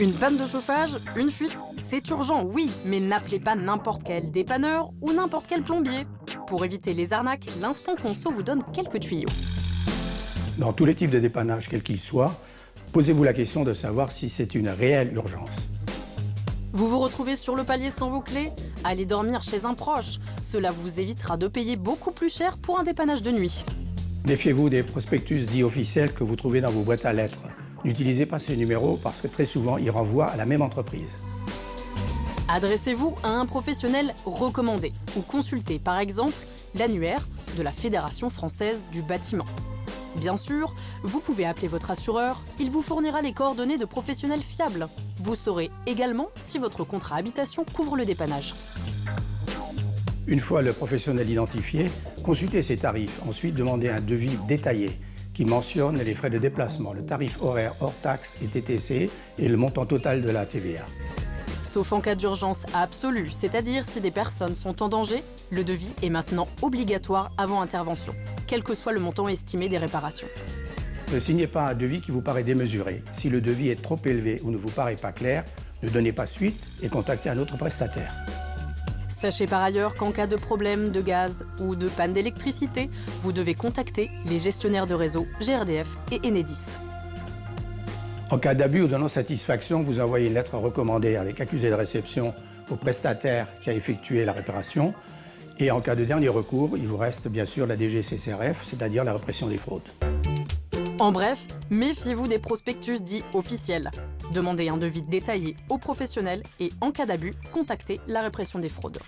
Une panne de chauffage, une fuite, c'est urgent, oui, mais n'appelez pas n'importe quel dépanneur ou n'importe quel plombier. Pour éviter les arnaques, l'Instant Conso vous donne quelques tuyaux. Dans tous les types de dépannage, quels qu'ils soient, posez-vous la question de savoir si c'est une réelle urgence. Vous vous retrouvez sur le palier sans vos clés? Allez dormir chez un proche. Cela vous évitera de payer beaucoup plus cher pour un dépannage de nuit. Méfiez-vous des prospectus dits officiels que vous trouvez dans vos boîtes à lettres. N'utilisez pas ces numéros parce que très souvent, ils renvoient à la même entreprise. Adressez-vous à un professionnel recommandé ou consultez par exemple l'annuaire de la Fédération française du bâtiment. Bien sûr, vous pouvez appeler votre assureur, il vous fournira les coordonnées de professionnels fiables. Vous saurez également si votre contrat habitation couvre le dépannage. Une fois le professionnel identifié, consultez ses tarifs. Ensuite, demandez un devis détaillé qui mentionne les frais de déplacement, le tarif horaire hors taxes et TTC et le montant total de la TVA. Sauf en cas d'urgence absolue, c'est-à-dire si des personnes sont en danger, le devis est maintenant obligatoire avant intervention, quel que soit le montant estimé des réparations. Ne signez pas un devis qui vous paraît démesuré. Si le devis est trop élevé ou ne vous paraît pas clair, ne donnez pas suite et contactez un autre prestataire. Sachez par ailleurs qu'en cas de problème de gaz ou de panne d'électricité, vous devez contacter les gestionnaires de réseau GRDF et Enedis. En cas d'abus ou de non-satisfaction, vous envoyez une lettre recommandée avec accusé de réception au prestataire qui a effectué la réparation. Et en cas de dernier recours, il vous reste bien sûr la DGCCRF, c'est-à-dire la répression des fraudes. En bref, méfiez-vous des prospectus dits officiels. Demandez un devis détaillé aux professionnels et en cas d'abus, contactez la répression des fraudes.